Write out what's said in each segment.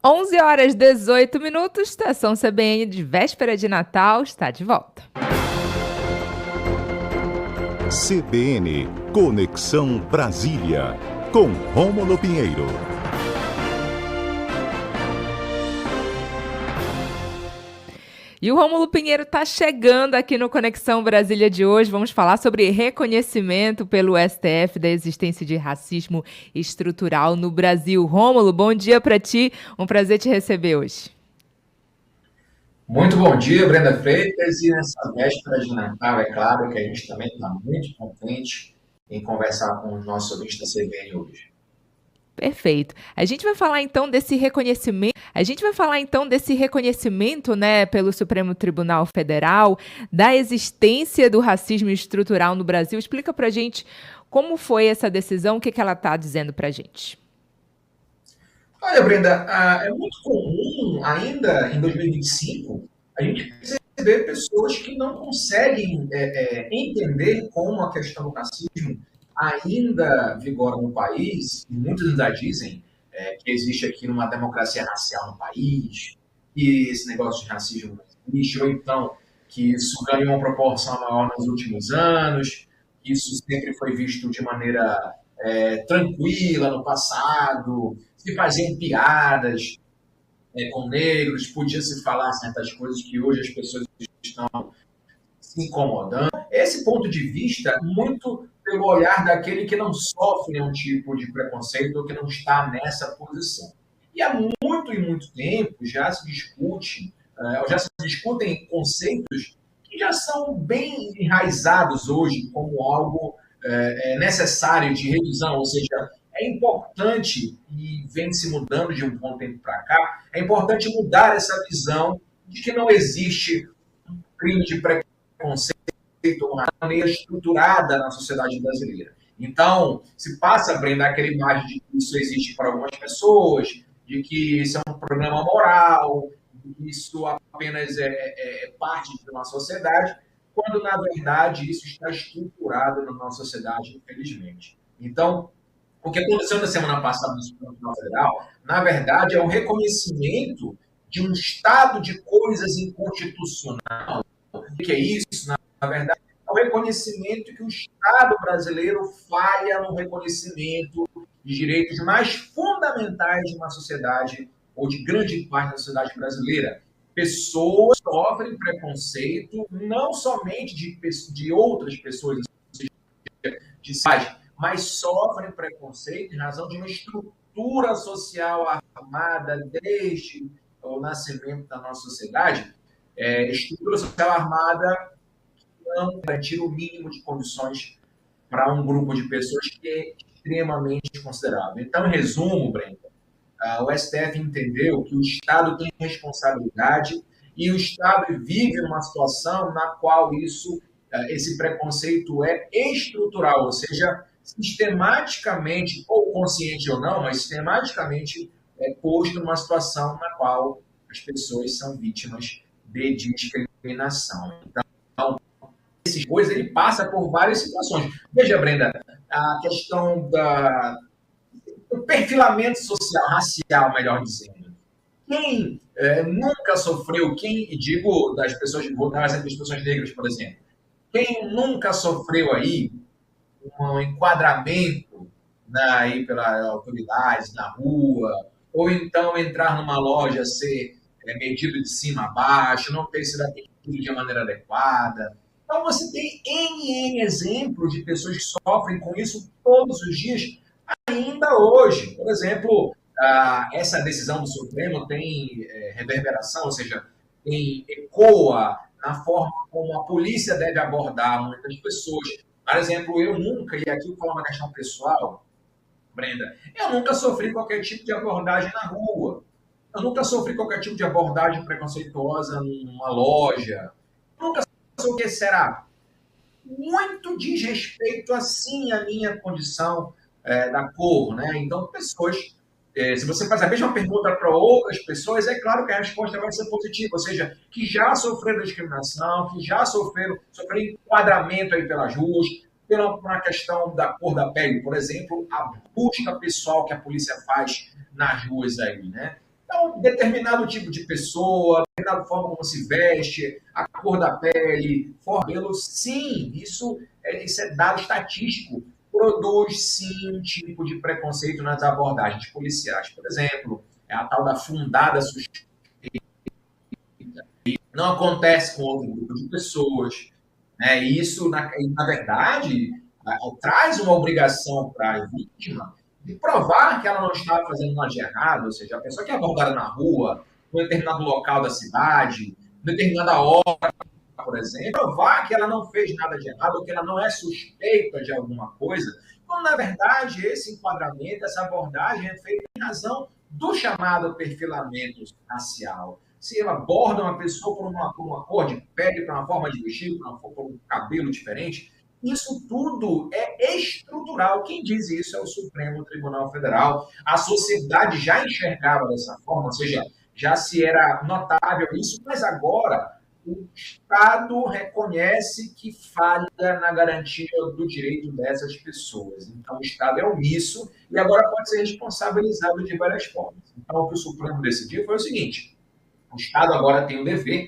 11h18, Estação CBN de véspera de Natal está de volta. CBN Conexão Brasília, com Rômulo Pinheiro. E o Rômulo Pinheiro está chegando aqui no Conexão Brasília de hoje. Vamos falar sobre reconhecimento pelo STF da existência de racismo estrutural no Brasil. Rômulo, bom dia para ti. Um prazer te receber hoje. Muito bom dia, Brenda Freitas. E nessa véspera de Natal, é claro que a gente também está muito contente em conversar com os nossos ouvintes da CBN hoje. Perfeito. A gente vai falar então desse reconhecimento, né, pelo Supremo Tribunal Federal, da existência do racismo estrutural no Brasil. Explica pra gente como foi essa decisão, o que ela está dizendo pra gente. Olha, Brenda, é muito comum, ainda em 2025, a gente perceber pessoas que não conseguem entender como a questão do racismo ainda vigora no país, e muitos ainda dizem que existe aqui uma democracia racial no país, que esse negócio de racismo não existe, ou então que isso ganhou uma proporção maior nos últimos anos, que isso sempre foi visto de maneira tranquila no passado, se faziam piadas com negros, podia se falar certas coisas que hoje as pessoas estão se incomodando. Esse ponto de vista, muito pelo olhar daquele que não sofre nenhum tipo de preconceito ou que não está nessa posição. E há muito e muito tempo já se discutem conceitos que já são bem enraizados hoje como algo necessário de revisão, ou seja, é importante, e vem se mudando de um bom tempo para cá, é importante mudar essa visão de que não existe um crime de preconceito, uma maneira estruturada na sociedade brasileira. Então, se passa, Brenda, aquela imagem de que isso existe para algumas pessoas, de que isso é um problema moral, de que isso apenas é parte de uma sociedade, quando, na verdade, isso está estruturado na nossa sociedade, infelizmente. Então, o que aconteceu na semana passada no Supremo Tribunal Federal, na verdade, é um reconhecimento de um estado de coisas inconstitucional. O que é isso? Na verdade, é o reconhecimento que o Estado brasileiro falha no reconhecimento de direitos mais fundamentais de uma sociedade, ou de grande parte da sociedade brasileira. Pessoas sofrem preconceito, não somente de outras pessoas, de cidade, mas sofrem preconceito em razão de uma estrutura social armada desde o nascimento da nossa sociedade, estrutura social armada que não garantir o mínimo de condições para um grupo de pessoas que é extremamente considerável. Então, em resumo, Brenda, o STF entendeu que o Estado tem responsabilidade e o Estado vive numa situação na qual esse preconceito é estrutural, ou seja, sistematicamente, ou consciente ou não, mas sistematicamente posto numa situação na qual as pessoas são vítimas de discriminação. Então, essas coisas, ele passa por várias situações. Veja, Brenda, a questão do perfilamento social, racial, melhor dizendo. Quem nunca sofreu, digo das pessoas, vou dar exemplo das pessoas negras, por exemplo, quem nunca sofreu aí um enquadramento aí pelas autoridades na rua, ou então entrar numa loja, ser medido de cima a baixo, não ter sido atendido de maneira adequada. Então, você tem N exemplos de pessoas que sofrem com isso todos os dias, ainda hoje. Por exemplo, essa decisão do Supremo tem reverberação, ou seja, ecoa na forma como a polícia deve abordar muitas pessoas. Por exemplo, eu nunca, e aqui eu vou falar uma questão pessoal, Brenda, eu nunca sofri qualquer tipo de abordagem na rua. Eu nunca sofri qualquer tipo de abordagem preconceituosa numa loja. Eu nunca sofri o que será. Muito diz respeito, assim, à minha condição da cor, né? Então, pessoas, se você faz a mesma pergunta para outras pessoas, é claro que a resposta vai ser positiva, ou seja, que já sofreram discriminação, que já sofreram enquadramento aí pelas ruas, pela uma questão da cor da pele, por exemplo, a busca pessoal que a polícia faz nas ruas aí, né? Então, determinado tipo de pessoa, determinada forma como se veste, a cor da pele, cabelo, sim, isso é dado estatístico. Produz, sim, um tipo de preconceito nas abordagens policiais. Por exemplo, é a tal da fundada suspeita. Não acontece com outro grupo de pessoas. Né? E isso, na verdade, traz uma obrigação para a vítima de provar que ela não estava fazendo nada de errado, ou seja, a pessoa que é abordada na rua, em um determinado local da cidade, em determinada hora, por exemplo, provar que ela não fez nada de errado, ou que ela não é suspeita de alguma coisa, quando, na verdade, esse enquadramento, essa abordagem é feita em razão do chamado perfilamento racial. Se ela aborda uma pessoa por uma cor de pele, por uma forma de vestir, por um cabelo diferente, isso tudo é estrutural. Quem diz isso é o Supremo Tribunal Federal. A sociedade já enxergava dessa forma, ou seja, já se era notável isso, mas agora o Estado reconhece que falha na garantia do direito dessas pessoas. Então, o Estado é omisso e agora pode ser responsabilizado de várias formas. Então, o que o Supremo decidiu foi o seguinte: o Estado agora tem o dever,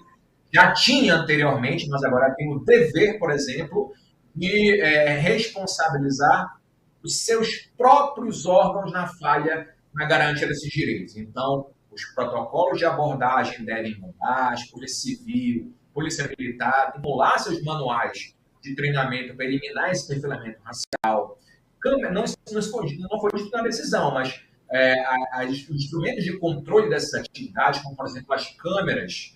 já tinha anteriormente, mas agora tem o dever, por exemplo, de responsabilizar os seus próprios órgãos na falha na garantia desses direitos. Então, os protocolos de abordagem devem mudar, as polícia civil, polícia militar, estimular seus manuais de treinamento para eliminar esse perfilamento racial. Não foi dito na decisão, mas os instrumentos de controle dessas atividades, como, por exemplo, as câmeras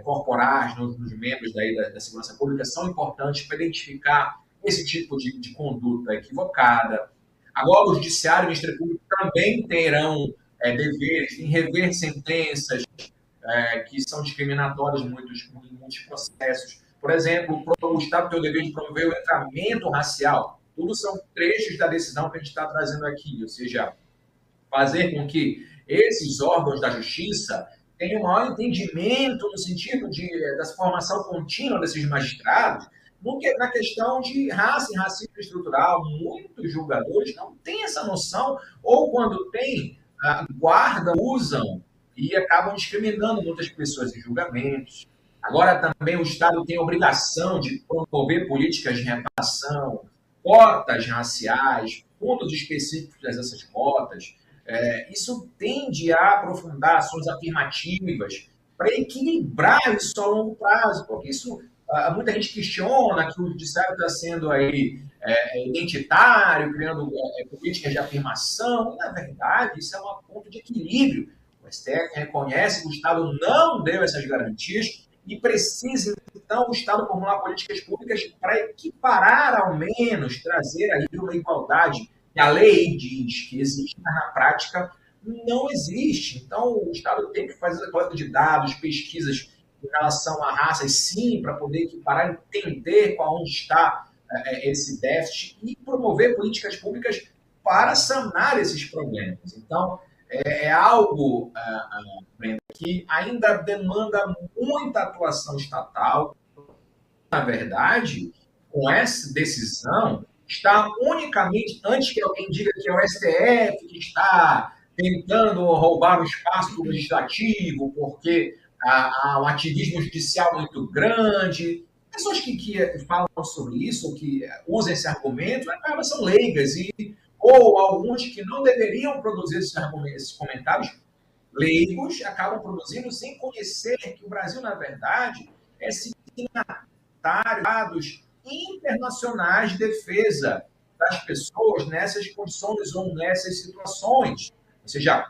corporais nos membros da segurança pública, são importantes para identificar esse tipo de conduta equivocada. Agora, o Judiciário e o Ministério Público também terão deveres em rever sentenças que são discriminatórias em muitos processos. Por exemplo, o Estado tem o dever de promover o letramento racial. Tudo são trechos da decisão que a gente está trazendo aqui, ou seja, fazer com que esses órgãos da justiça tenham um maior entendimento no sentido da formação contínua desses magistrados, na questão de raça e racismo estrutural. Muitos julgadores não têm essa noção, ou quando têm, guardam, usam e acabam discriminando muitas pessoas em julgamentos. Agora também o Estado tem a obrigação de promover políticas de reparação, cotas raciais, pontos específicos dessas cotas. Isso tende a aprofundar ações afirmativas para equilibrar isso a longo prazo, porque isso muita gente questiona que o judiciário está sendo aí identitário, criando políticas de afirmação, e, na verdade, isso é um ponto de equilíbrio. O STF reconhece que o Estado não deu essas garantias e precisa, então, o Estado formular políticas públicas para equiparar, ao menos, trazer aí uma igualdade que a lei diz que existe, mas na prática não existe. Então, o Estado tem que fazer a coleta de dados, pesquisas em relação à raça, sim, para poder equiparar, entender onde está esse déficit e promover políticas públicas para sanar esses problemas. Então, é algo, Brenda, que ainda demanda muita atuação estatal. Na verdade, com essa decisão, está unicamente, antes que alguém diga que é o STF que está tentando roubar o espaço legislativo porque há um ativismo judicial muito grande. Pessoas que falam sobre isso, que usam esse argumento, elas são leigas, ou alguns que não deveriam produzir esses comentários, leigos, acabam produzindo sem conhecer que o Brasil, na verdade, é signatário de internacionais de defesa das pessoas nessas condições ou nessas situações. Ou seja,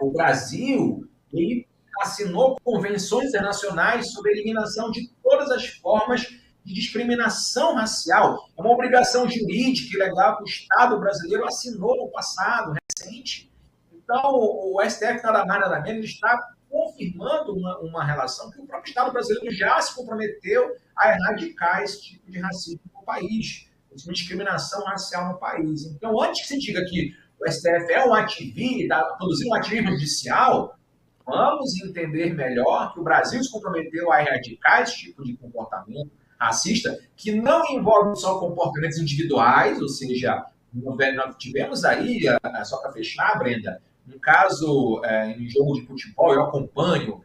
o Brasil ele assinou convenções internacionais sobre a eliminação de todas as formas de discriminação racial. É uma obrigação jurídica e legal que o Estado brasileiro assinou no passado, recente. Então, o STF, nada mais, nada menos, está confirmando uma relação que o próprio Estado brasileiro já se comprometeu a erradicar esse tipo de racismo no país, esse tipo de discriminação racial no país. Então, antes que se diga que o STF é um ativista, está produzindo um ativismo judicial, vamos entender melhor que o Brasil se comprometeu a erradicar esse tipo de comportamento racista, que não envolve só comportamentos individuais, ou seja, nós tivemos aí, só para fechar, Brenda, Um caso em jogo de futebol, eu acompanho,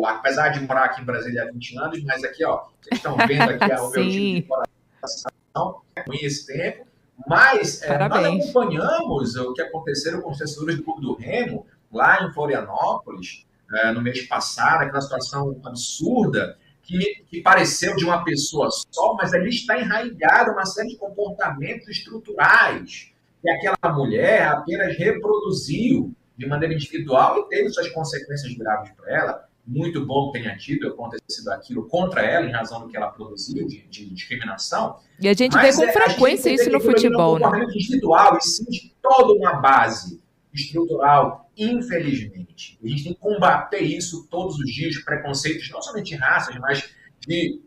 apesar de morar aqui em Brasília há 20 anos, mas aqui, ó, vocês estão vendo aqui o meu time de coração com esse tempo, mas nós Parabéns. acompanhamos o que aconteceu com os torcedores do Clube do Remo, lá em Florianópolis, no mês passado, aquela situação absurda, que pareceu de uma pessoa só, mas ali está enraizada uma série de comportamentos estruturais que aquela mulher apenas reproduziu de maneira individual e teve suas consequências graves para ela. Muito bom que tenha tido acontecido aquilo contra ela, em razão do que ela produziu de discriminação. E a gente vê com frequência isso no futebol, né? Não é um comportamento individual, e sim de toda uma base estrutural, infelizmente. A gente tem que combater isso todos os dias, preconceitos, não somente de raças, mas de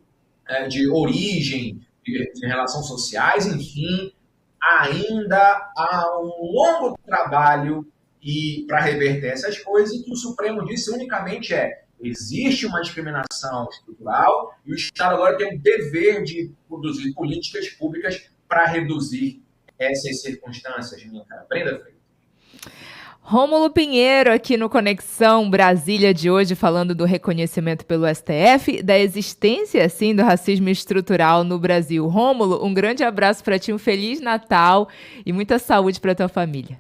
origem, de relações sociais, enfim. Ainda há um longo trabalho para reverter essas coisas, e que o Supremo disse unicamente existe uma discriminação estrutural e o Estado agora tem o dever de produzir políticas públicas para reduzir essas circunstâncias, minha cara. Brenda Freitas. Rômulo Pinheiro aqui no Conexão Brasília de hoje, falando do reconhecimento pelo STF, da existência, assim, do racismo estrutural no Brasil. Rômulo, um grande abraço para ti, um Feliz Natal e muita saúde para tua família.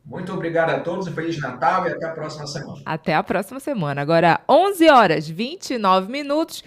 Muito obrigado a todos, um Feliz Natal e até a próxima semana. Até a próxima semana. Agora, 11h29.